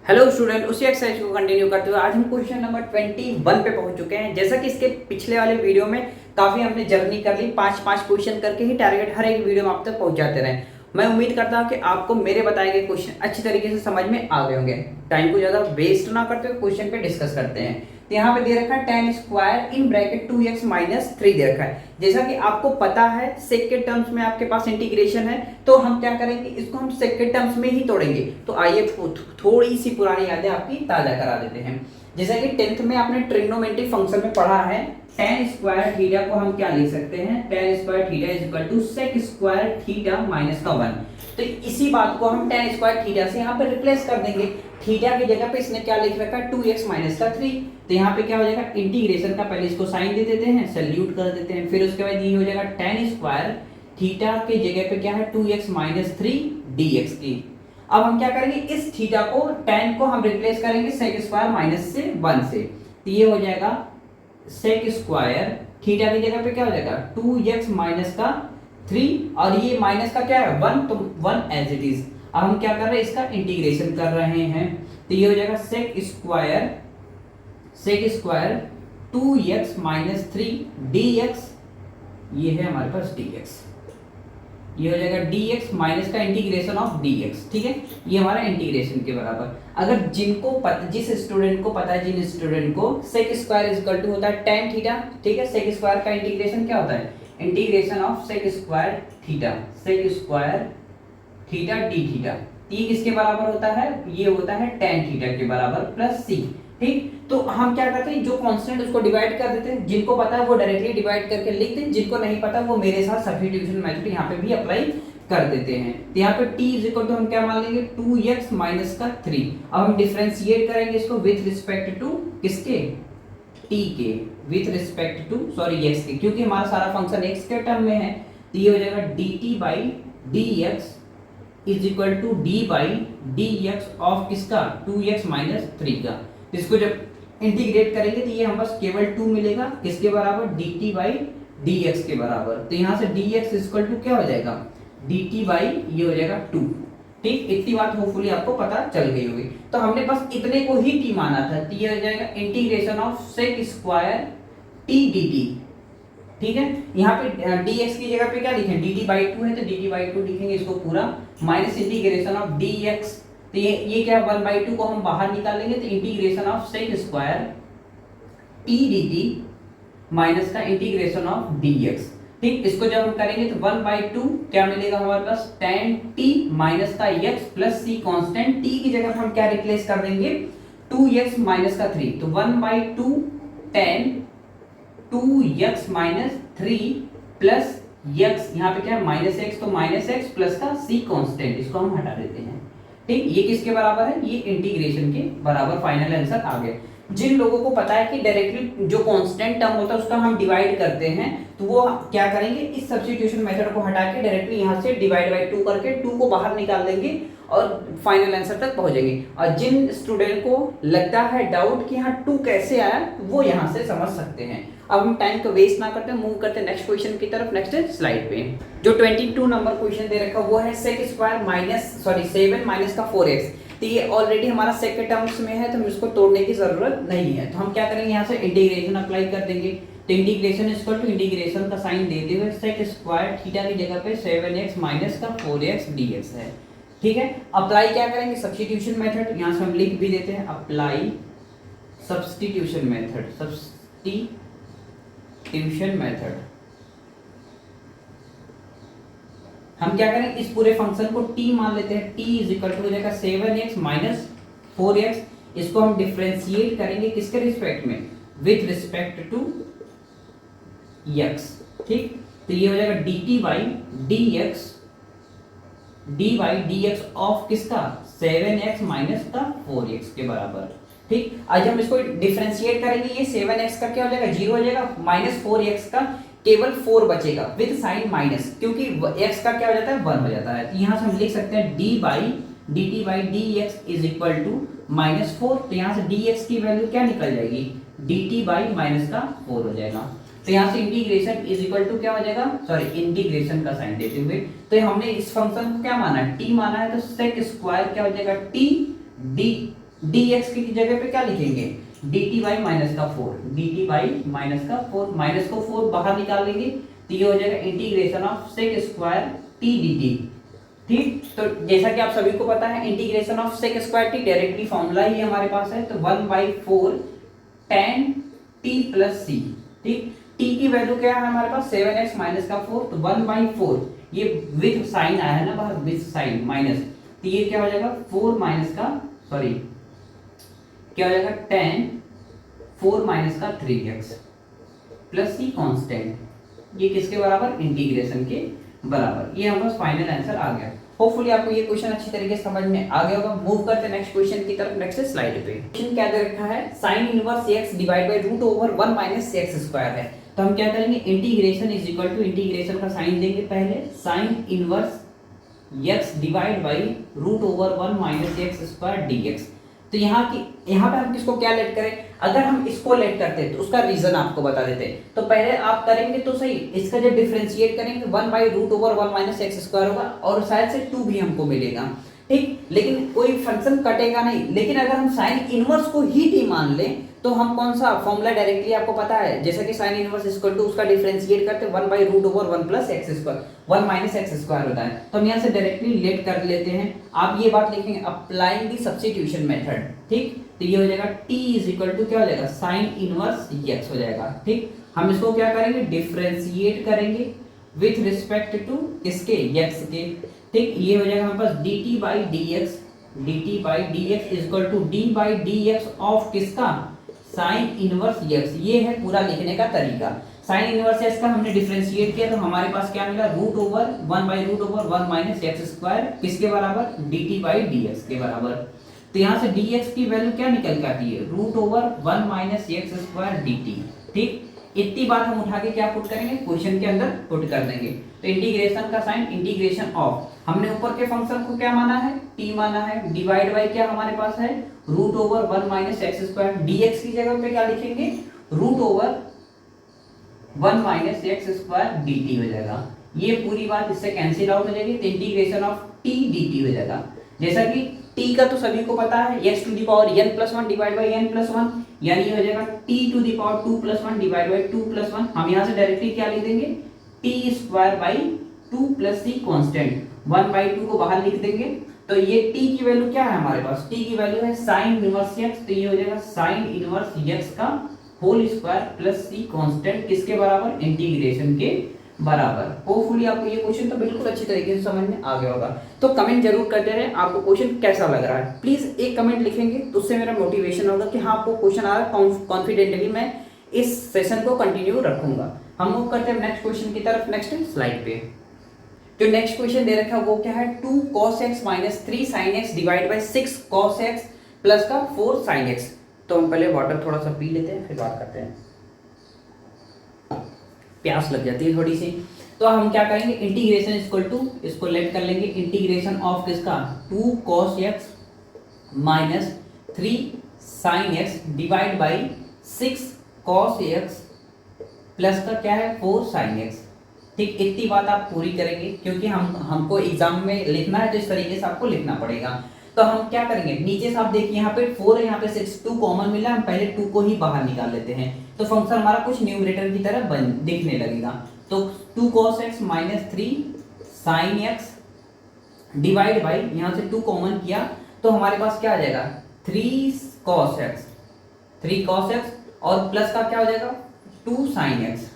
Hello student, उसी exercise को continue करते हुए आज हम क्वेश्चन नंबर 21 पे पहुंच चुके हैं। जैसा कि इसके पिछले वाले वीडियो में काफी हमने जर्नी कर ली, 5-5 क्वेश्चन करके ही टारगेट हर एक वीडियो में आप तक पहुंचाते रहे। मैं उम्मीद करता हूं कि आपको मेरे बताए गए क्वेश्चन अच्छी तरीके से समझ में आ गए होंगे। टाइम को ज्यादा वेस्ट ना करते हुए क्वेश्चन पे डिस्कस करते हैं। तो यहाँ पे दे रखा है tan square in bracket 2x minus 3 दे रखा है। जैसा कि आपको पता है सेक के टर्म्स में आपके पास इंटीग्रेशन है, तो हम क्या करेंगे, इसको हम सेक के टर्म्स में ही तोड़ेंगे। तो आइए थोड़ी सी पुरानी यादें आपकी ताजा करा देते हैं। जैसा कि 10th में आपने ट्रिग्नोमेट्रिक फंक्शन में पढ़ा है, tan स्क्वायर थीटा को हम क्या लिख सकते हैं, tan square theta is equal to sec square theta minus का 1। तो इसी बात को हम tan स्क्वायर थीटा से यहाँ पे रिप्लेस कर देंगे। थीटा की जगह पे इसने क्या लिख रखा है, 2x माइनस का 3। तो यहाँ पे क्या हो जाएगा, इंटीग्रेशन का पहले इसको साइन दे देते हैं, सैल्यूट कर देते हैं, फिर उसके बाद ये हो जाएगा tan स्क्वायर थीटा के जगह पे क्या है 2x माइनस 3 dx की। अब हम क्या करेंगे, इस थीटा को tan को हम रिप्लेस करेंगे सेक स्क्वायर माइनस से 1 से। तो ये हो जाएगा सेक स्क्वायर थीटा की जगह पे क्या हो जाएगा 2x माइनस का 3 और ये माइनस का क्या है 1, तो 1 एज इट इज। अब हम क्या कर रहे हैं, इसका इंटीग्रेशन कर रहे हैं। तो ये हो जाएगा sec square 2x minus 3 dx, ये है हमारे पास dx। ये हो जाएगा dx माइनस का इंटीग्रेशन ऑफ dx, ठीक है। ये हमारा इंटीग्रेशन के बराबर। अगर जिस स्टूडेंट को पता है, जिन स्टूडेंट को sec square is equal to होता है tan थीटा, ठीक है। सेक स्क्वायर का इंटीग्रेशन क्या होता है, integration of sec square theta d theta. ये किसके बराबर होता है, ये होता है tan थीटा के बराबर प्लस c, ठीक। तो हम क्या करते हैं, जो कांस्टेंट उसको डिवाइड कर देते हैं। जिनको पता है वो डायरेक्टली डिवाइड करके लिख दें, जिनको नहीं पता वो मेरे साथ सब्स्टिट्यूशन मेथड यहाँ पे भी अप्लाई कर देते हैं। तो यहाँ पे t इज इक्वल टू हम क्या मान लेंगे 2x माइनस का 3। अब हम डिफरेंशिएट करेंगे इसको विथ रिस्पेक्ट टू किसके, t के, with respect to sorry x के, क्योंकि हमारा सारा फंक्शन x के टर्म में है। तो ये हो जाएगा dt by dx is equal to d by dx of किसका 2x माइनस 3 का। इसको जब इंटीग्रेट करेंगे तो ये हम बस केवल 2 मिलेगा, किसके बराबर dt बाई dx के बराबर। तो यहाँ से dx इज इक्वल टू क्या हो जाएगा dt बाई ये हो जाएगा 2, ठीक। इतनी बात होपफुली आपको पता चल गई होगी। तो हमने बस इतने को ही t माना था। तो ये हो जाएगा integration of sec square t dt, ठीक है। यहाँ पे dx की जगह पे क्या लिखें, dt बाई 2 है तो dt बाई 2 लिखेंगे इसको पूरा, माइनस इंटीग्रेशन ऑफ dx। तो ये क्या 1/2 को हम बाहर निकालेंगे, तो integration of sec square t dt minus का इंटीग्रेशन ऑफ dx, ठीक। इसको जब हम करेंगे तो 1/2 क्या मिलेगा हमारे पास tan t माइनस का x plus c constant. t की जगह हम क्या रिप्लेस कर देंगे 2x माइनस का 3, तो 1/2 tan 2x minus 3 plus x, यहाँ पे क्या है माइनस x, तो माइनस x प्लस का c कांस्टेंट, इसको हम हटा देते हैं, ठीक। ये किसके बराबर है, ये इंटीग्रेशन के बराबर। फाइनल आंसर आ गया। जिन लोगों को पता है कि डायरेक्टली जो कांस्टेंट टर्म होता है उसका हम डिवाइड करते हैं, तो वो क्या करेंगे, इस सब्स्टिट्यूशन मेथड को हटा के डायरेक्टली यहाँ से डिवाइड बाई 2 करके 2 को बाहर निकाल देंगे और फाइनल आंसर तक पहुंचेंगे। और जिन स्टूडेंट को लगता है डाउट कि यहाँ 2 कैसे आया, वो यहाँ से समझ सकते हैं। अब हम टाइम को वेस्ट ना करते, मूव करते हैं नेक्स्ट क्वेश्चन की तरफ। नेक्स्ट स्लाइड पे जो 22 नंबर क्वेश्चन दे रखा वो है सेक स्क्वायर 7 माइनस का 4x। तो ये ऑलरेडी हमारा सेक के टर्म्स में है, तो हम इसको तोड़ने की जरूरत नहीं है। तो हम क्या करेंगे, यहाँ से इंटीग्रेशन अप्लाई कर देंगे। तो इंटीग्रेशन इक्वल टू इंटीग्रेशन का साइन देते हुए सेक स्क्वायर थीटा की जगह पे 7x माइनस का 4x dx है, ठीक है। अप्लाई क्या करेंगे, सब्स्टिट्यूशन मेथड, यहाँ से हम लिख भी देते हैं अप्लाई सब्स्टिट्यूशन मेथड। हम क्या करें, इस पूरे फंक्शन को t मान लेते हैं। t इज इक्वल टू हो जाएगा 7x माइनस 4x। इसको हम डिफरेंशिएट करेंगे किसके रिस्पेक्ट में, विथ रिस्पेक्ट टू x, ठीक। तो ये हो जाएगा dt बाई dx ऑफ किसका 7x माइनस का 4x के बराबर, ठीक। आज हम इसको डिफरेंशिएट करेंगे, ये 7x का क्या हो जाएगा 0 हो जाएगा, माइनस 4x का केवल 4 बचेगा विद साइन माइनस, क्योंकि x का क्या हो जाता है 1 हो जाता है। तो यहाँ से हम लिख सकते हैं dt by dx is equal to -4। तो यहाँ से dx की वैल्यू क्या निकल जाएगी, dt बाई माइनस का 4 हो जाएगा। तो यहाँ से इंटीग्रेशन इज इक्वल टू क्या हो जाएगा, सॉरी इंटीग्रेशन का साइन देते हुए, तो हमने इस फंक्शन को क्या माना है, t माना है, तो सेक स्क्वायर क्या हो जाएगा t d dx की जगह पे क्या लिखेंगे, dt बाई माइनस का 4, dt बाई माइनस का 4, माइनस को 4 बाहर निकाल लेंगे तो ये हो जाएगा integration of sec square t dt। ठीक, तो जैसा कि आप सभी को पता है integration of sec square t directly formula ही हमारे पास है, तो 1/4 tan t प्लस c। ठीक, t की वैल्यू क्या है हमारे पास 7x माइनस का 4, तो 1/4 ये विद साइन आया है ना बाहर, विद साइन माइनस, तो ये क्या हो जाएगा 4 माइनस का सॉरी क्या हो जाएगा tan 4 माइनस का 3x प्लस c कांस्टेंट, ये किसके बराबर, इंटीग्रेशन के बराबर। ये हमारा फाइनल आंसर आ गया। होपफुली आपको ये क्वेश्चन अच्छी तरीके से समझ में आ गया होगा। मूव करते हैं नेक्स्ट क्वेश्चन की तरफ, नेक्स्ट स्लाइड पे। क्वेश्चन क्या दे रखा है, sin inverse x divide by root over 1 minus x square है। तो हम क्या करेंगे, integration is equal to integration का साइन देंगे पहले, sin inverse x divide by root over 1 minus x square dx। तो यहाँ पे हम किसको क्या लेट करें, अगर हम इसको लेट करते हैं तो उसका रीजन आपको बता देते हैं। तो पहले आप करेंगे तो सही, इसका जब डिफरेंशिएट करेंगे 1 by root over 1 minus x square होगा और शायद से 2 भी हमको मिलेगा। ठीक, लेकिन कोई फंक्शन कटेगा नहीं। लेकिन अगर हम साइन इनवर्स को ही t मान लें तो हम कौन सा फॉर्मूला डायरेक्टली आपको पता है, जैसा कि साइन इनवर्स इक्वल टू उसका डिफरेंशिएट करते 1 by root over 1 plus x square 1 minus x square होता है। तो हम यहाँ से डायरेक्टली लेट कर लेते हैं। आप ये बात लिखेंगे अप्लाइंग द सब्स्टिट्यूशन मेथड। ठीक, तो ये हो जाएगा t इज इक्वल टू क्या हो जाएगा, साइन इनवर्स x हो जाएगा। ठीक, हम इसको क्या करेंगे, डिफरेंशिएट करेंगे विथ रिस्पेक्ट टू इसके x के। ठीक, ये हो जाएगा हमारे पास dt by dx is equal to d by dx of किसका, साइन इनवर्स x। ये है पूरा लिखने का तरीका। साइन इनवर्स x का हमने डिफरेंशिएट किया तो हमारे पास क्या मिला, root over 1 by root over 1 minus x square किसके बराबर, dt बाई dx के बराबर। तो यहाँ से dx की वैल्यू क्या निकल के आती है, root over 1 minus x square dt। ठीक, इतनी बात हम उठा के क्या पुट करेंगे, क्वेश्चन के अंदर पुट कर देंगे। तो इंटीग्रेशन का साइन, इंटीग्रेशन ऑफ, हमने ऊपर के फंक्शन को क्या माना है, t माना है, डिवाइड बाय क्या हमारे पास है, root over 1 minus x square. dx की जगह पे क्या लिखेंगे, root over 1 minus x square dt हो जाएगा। ये पूरी बात इससे कैंसिल आउट हो जाएगी, तो इंटीग्रेशन ऑफ t dt हो जाएगा। जैसा कि t का तो सभी को पता है x to the power n plus 1 divide by n plus 1, यानी ये हो जाएगा t to the power 2 plus 1 divide by 2 plus 1। हम यहाँ से डायरेक्टली क्या लिख देंगे, t स्क्वायर by 2 plus c constant, 1 by 2 को बाहर लिख देंगे। तो ये t की वैल्यू क्या है हमारे पास, t की वैल्यू है साइन इनवर्स x, तो ये हो जाएगा साइन इनवर्स x का whole square plus c constant किसके बराबर, इंटीग्रेशन के बराबर। होपफुली आपको ये क्वेश्चन तो बिल्कुल अच्छी तरीके से समझ में आ गया होगा। तो कमेंट जरूर करते रहे आपको क्वेश्चन कैसा लग रहा है। प्लीज एक कमेंट लिखेंगे तो उससे मेरा मोटिवेशन होगा कि हाँ आपको क्वेश्चन आ रहा है, कॉन्फिडेंटली मैं इस सेशन को कंटिन्यू रखूंगा। हम मूव करते हैं नेक्स्ट क्वेश्चन की तरफ, नेक्स्ट स्लाइड पे। जो नेक्स्ट क्वेश्चन दे रखा है वो क्या है, 2 cos x minus 3 sin x divide bye 6 cos x plus का 4 sin x। तो हम पहले वाटर थोड़ा सा पी लेते हैं फिर बात करते हैं, प्यास लग जाती है थोड़ी सी। तो हम क्या करेंगे, इंटीग्रेशन इक्वल टू इसको लेट कर लेंगे, इंटीग्रेशन ऑफ किसका, 2 cos x minus 3 sin x divide by 6 cos x plus का क्या है 4 sin x। ठीक, इतनी बात आप पूरी करेंगे क्योंकि हमको एग्जाम में लिखना है तो इस तरीके से आपको लिखना पड़ेगा। तो हम क्या करेंगे, नीचे से आप देखिए यहाँ पे 4 है, यहाँ पे 6, 2 कॉमन मिला, हम पहले 2 को ही बाहर निकाल लेते हैं तो फंक्शन हमारा कुछ न्यूमरेटर की तरह दिखने लगेगा। तो 2 cos x minus 3 sin x divide by, यहाँ से 2 कॉमन किया तो हमारे पास क्या आ जाएगा 3 cos x और प्लस का क्या हो जाएगा 2 sin x,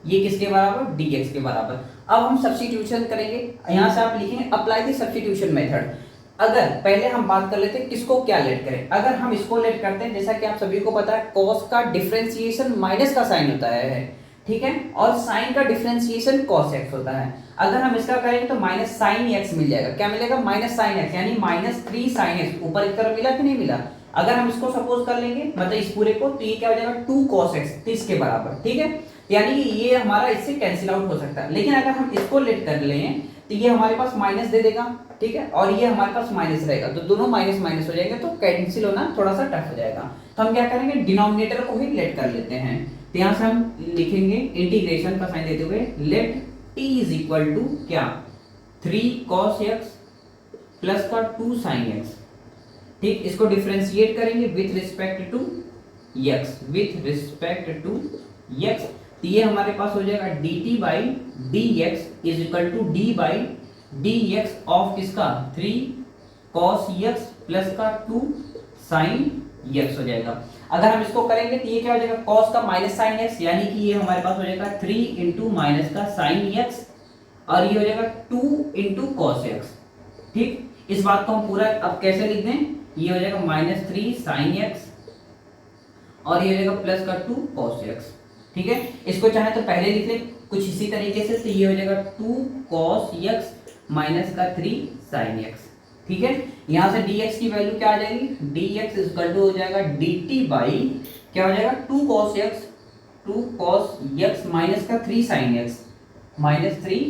ये किसके बराबर, dx के बराबर। अब हम सब्स्टिट्यूशन करेंगे, यहाँ से आप लिखेंगे अप्लाई द सब्स्टिट्यूशन मेथड। अगर पहले हम बात कर लेते हैं किसको क्या लेट करें, अगर हम इसको लेट करते हैं, जैसा कि आप सभी को पता है cos का डिफरेंशिएशन माइनस का साइन होता है, ठीक है, और साइन का डिफरेंशिएशन cos x होता है। अगर हम इसका करेंगे तो माइनस साइन x मिल जाएगा, क्या मिलेगा माइनस साइन x, यानी माइनस 3 sin x, ऊपर एक तरफ मिला कि नहीं मिला। अगर हम इसको सपोज कर लेंगे मतलब इस पूरे को, तो ये क्या हो जाएगा 2 cos x 30 के बराबर, ठीक है, यानी कि ये हमारा इससे कैंसिल आउट हो सकता है। लेकिन अगर हम इसको लेट कर लें तो ये हमारे पास माइनस दे देगा, ठीक है, और ये हमारे पास माइनस रहेगा, तो दोनों माइनस माइनस हो जाएंगे तो कैंसिल होना थोड़ा सा टफ हो जाएगा। तो हम क्या करेंगे, डिनोमिनेटर को ही लेट कर लेते हैं। तो यहाँ से हम लिखेंगे इंटीग्रेशन का साइन देते हुए let t is equal to क्या 3 cos x प्लस का 2 sin x ठीक, इसको डिफरेंशिएट करेंगे with respect to x, with respect to x, तो ये हमारे पास हो जाएगा dt by d x is equal to d by d x of किसका 3 cos x प्लस का 2 sin x हो जाएगा। अगर हम इसको करेंगे तो ये क्या हो जाएगा cos का माइनस sin x, यानी कि ये हमारे पास हो जाएगा 3 इंटू माइनस का sin x और ये हो जाएगा 2 इंटू cos x। ठीक, इस बात को हम पूरा अब कैसे लिख दें, ये हो जाएगा -3 sin x और ये हो जाएगा प्लस का 2 cos x। ठीक है, इसको चाहे तो पहले लिख लें कुछ इसी तरीके से, तो ये हो जाएगा 2 cos x माइनस का 3 sin x। ठीक है, यहाँ से dx की वैल्यू क्या आ जाएगी, dx इक्वल टू हो जाएगा dt बाई क्या हो जाएगा 2 cos x माइनस का 3 sin x minus 3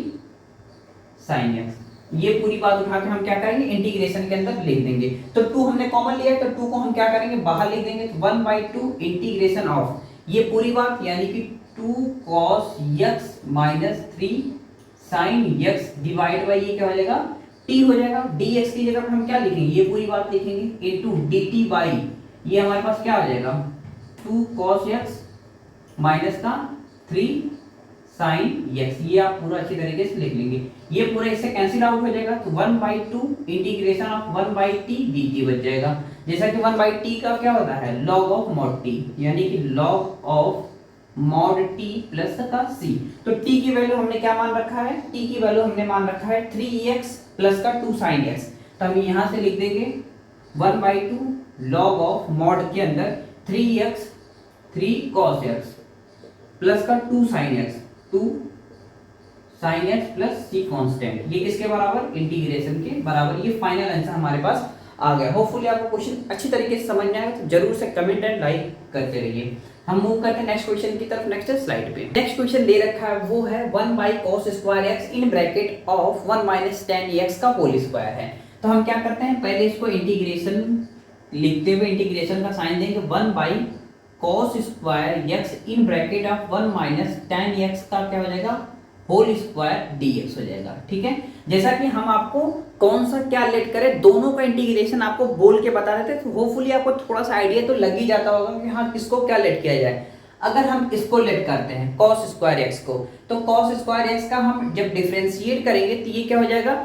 sin x। ये पूरी बात उठा के हम क्या करेंगे इंटीग्रेशन के अंदर लिख देंगे। तो 2 हमने कॉमन लिया है, तो 2 को हम क्या करेंगे बाहर लिख देंगे, तो 1/2 इंटीग्रेशन ऑफ ये पूरी बात यानी कि 2 cos x minus 3 sin x divide by ये क्या हो जाएगा t हो जाएगा। dx की जगह पर हम क्या लिखेंगे, ये पूरी बात लिखेंगे इनटू dt बाई ये हमारे पास क्या हो जाएगा 2 cos x माइनस का 3 sin x। ये आप पूरा अच्छी तरीके से लिख लेंगे, ये पूरा इससे कैंसिल आउट हो जाएगा, तो 1/2 इंटीग्रेशन ऑफ 1/t dt बच जाएगा। जैसा कि 1/t का क्या होता है log ऑफ mod t, यानी कि log of mod t plus का c। तो t की वैल्यू हमने क्या मान रखा है, t की वैल्यू हमने मान रखा है 3x प्लस का 2 sin x, तो हम यहाँ से लिख देंगे 1/2 log ऑफ mod के अंदर 3x 3 cos x प्लस का 2 sin x 2 sin x plus c constant, ये किसके बराबर इंटीग्रेशन के बराबर। ये फाइनल आंसर हमारे पास आ गया। होपफुली आपको क्वेश्चन अच्छी तरीके से समझ में आया, तो जरूर से कमेंट एंड लाइक करते रहिए। हम मूव करते हैं नेक्स्ट क्वेश्चन की तरफ। नेक्स्ट स्लाइड पे नेक्स्ट क्वेश्चन दे रखा है, वो है 1/cos square x in bracket of 1 minus tan x का होल स्क्वायर है। तो हम क्या करते हैं पहले इसको इंटीग्रेशन लिखते हुए इंटीग्रेशन का साइन देंगे, 1/cos square x in bracket of 1 minus tan x का क्या हो जाएगा होल स्क्वायर dx हो जाएगा। ठीक है, जैसा कि हम आपको कौन सा क्या लेट करें दोनों का इंटीग्रेशन आपको बोल के बता देते, तो होपफुली आपको थोड़ा सा आइडिया तो लग ही जाता होगा कि हाँ किसको क्या लेट किया जाए। अगर हम इसको लेट करते हैं cos स्क्वायर x को, तो cos स्क्वायर x का हम जब डिफरेंशिएट करेंगे तो ये क्या हो जाएगा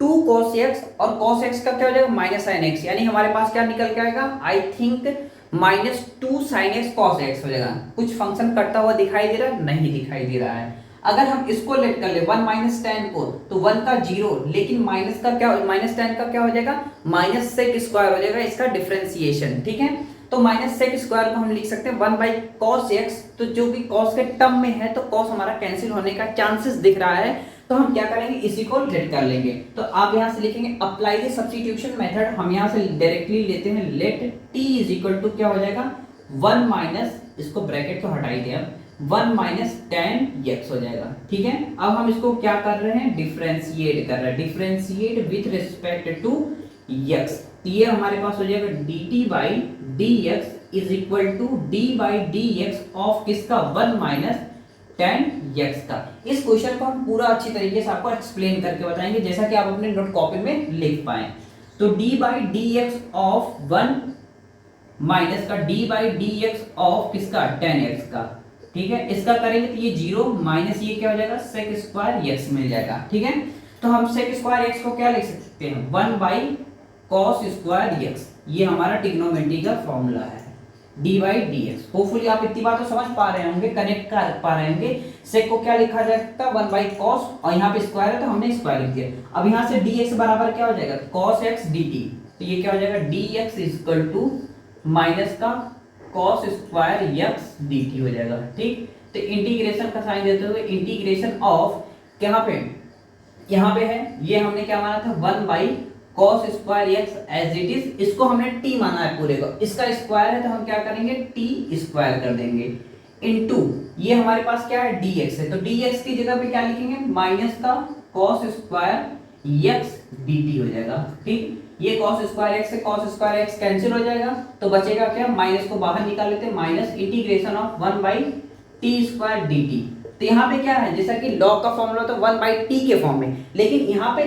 2 cos x और cos x का क्या हो जाएगा माइनस sin x, यानी हमारे पास क्या निकल के आएगा I think -2 sin x cos x हो जाएगा। कुछ फंक्शन करता हुआ दिखाई दे रहा है, नहीं दिखाई दे रहा है। अगर हम इसको लेट कर ले 1 माइनस tan को, तो 1 का 0, लेकिन माइनस का क्या माइनस tan का क्या हो जाएगा माइनस sec स्क्वायर हो जाएगा इसका डिफरेंशिएशन। ठीक है, तो माइनस sec स्क्वायर को हम लिख सकते हैं 1/cos x, तो जो भी cos के टर्म में है तो cos हमारा कैंसिल होने का चांसेस दिख रहा है, तो हम क्या करेंगे इसी को लेट कर लेंगे। तो आप यहाँ से लिखेंगे अप्लाई द सब्स्टिट्यूशन मेथड। हम यहाँ से डायरेक्टली लेते हैं let t is equal to क्या हो जाएगा 1 माइनस, इसको ब्रैकेट को हटाई दें, 1 माइनस tan x हो जाएगा। ठीक है, अब हम इसको क्या कर रहे हैं डिफरेंशिएट कर रहे हैं, differentiate with respect to x, तो ये हमारे पास हो जाएगा dt by dx is equal to d by dx of किसका 1 माइनस tan x का। इस क्वेश्चन को हम पूरा अच्छी तरीके से आपको एक्सप्लेन करके बताएंगे, जैसा कि आप अपने नोट कॉपी में लिख पाए। तो d by dx of 1 minus का d बाई dx ऑफ किसका tan x का। ठीक है, इसका करेंगे तो ये 0 माइनस ये क्या हो जाएगा sec स्क्वायर x मिल जाएगा। ठीक है, तो हम sec स्क्वायर x को क्या लिख सकते हैं 1/cos स्क्वायर x, ये हमारा ट्रिग्नोमेट्री का फॉर्मूला है d बाई dx। होपफुली आप इतनी बात तो समझ पा रहे होंगे, कनेक्ट कर पा रहे होंगे। sec को क्या लिखा जा सकता है 1/cos, और यहाँ पे स्क्वायर है तो हमने स्क्वायर लिख दिया। अब यहाँ से dx बराबर क्या हो जाएगा cos x dt, तो ये क्या हो जाएगा dx इक्वल टू माइनस का cos स्क्वायर x dt हो जाएगा। ठीक, तो इंटीग्रेशन का साइन देते हुए इंटीग्रेशन ऑफ यहाँ पे है, ये हमने क्या माना था 1/cos square x as it is, इसको हमने t माना है पूरे को, इसका स्क्वायर है तो हम क्या करेंगे t स्क्वायर कर देंगे इनटू ये हमारे पास क्या है dx है, तो dx की जगह पे क्या लिखेंगे माइनस का cos स्क्वायर x dt हो जाएगा। ठीक, ये cos स्क्वायर x से cos स्क्वायर x कैंसिल हो जाएगा, तो बचेगा क्या माइनस को बाहर निकाल लेते हैं, minus integration of 1/t square dt, तो यहाँ पे क्या है, जैसा कि लॉग का फॉर्मूला तो 1/t के फॉर्म में, लेकिन यहाँ पे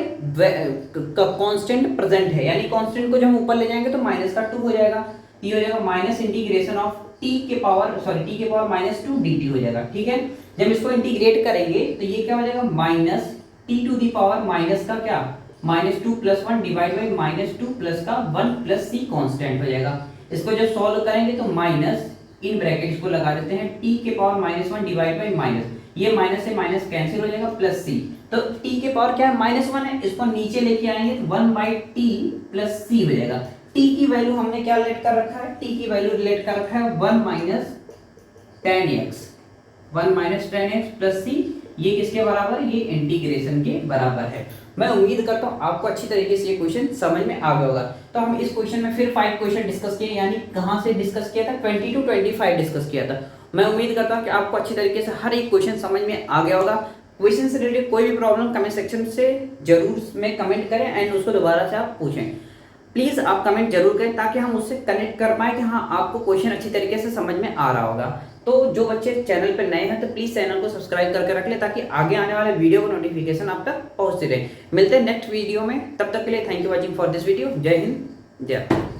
कांस्टेंट प्रेजेंट है, यानी कांस्टेंट को जब हम ऊपर ले जाएंगे तो -2 हो जाएगा, ये हो जाएगा माइनस इंटीग्रेशन ऑफ t के पावर -2 dt हो जाएगा। ठीक है, जब इसको इंटीग्रेट करेंगे तो ये क्या हो जाएगा, minus t to the power minus का क्या, -2 + 1 डिवाइड बाई -2 प्लस का 1 प्लस c कांस्टेंट हो जाएगा। इसको जब सॉल्व करेंगे तो माइनस इन ब्रैकेट्स को लगा देते हैं t के पावर -1 डिवाइड बाई माइनस, ये माइनस से माइनस कैंसिल हो जाएगा प्लस c, तो t के पावर क्या है -1 है, इसको नीचे लेके आएंगे तो 1/t प्लस c हो जाएगा। t की वैल्यू हमने क्या लेट कर रखा है, t की वैल्यू लेट कर रखा है 1 - 10x प्लस c, ये किसके बराबर, ये इंटीग्रेशन के बराबर है। मैं उम्मीद करता हूँ आपको अच्छी तरीके से ये क्वेश्चन समझ में आ गया होगा। तो हम इस क्वेश्चन में फिर 5 क्वेश्चन डिस्कस किए, यानी कहाँ से डिस्कस किया था, 20 to 25 डिस्कस किया था। मैं उम्मीद करता हूँ कि आपको अच्छी तरीके से हर एक क्वेश्चन समझ में आ गया होगा। क्वेश्चन से रिलेटेड कोई भी प्रॉब्लम कमेंट सेक्शन से जरूर में कमेंट करें एंड उसको दोबारा से आप पूछें। प्लीज आप कमेंट जरूर करें ताकि हम उससे कनेक्ट कर पाए कि हाँ आपको क्वेश्चन अच्छी तरीके से समझ में आ रहा होगा। तो जो बच्चे चैनल पर नए हैं तो प्लीज चैनल को सब्सक्राइब करके रख ले ताकि आगे आने वाले वीडियो को नोटिफिकेशन आप तक पहुंचते रहे। मिलते हैं नेक्स्ट वीडियो में, तब तक के लिए thank you watching for this video. जय हिंद, जय भारत।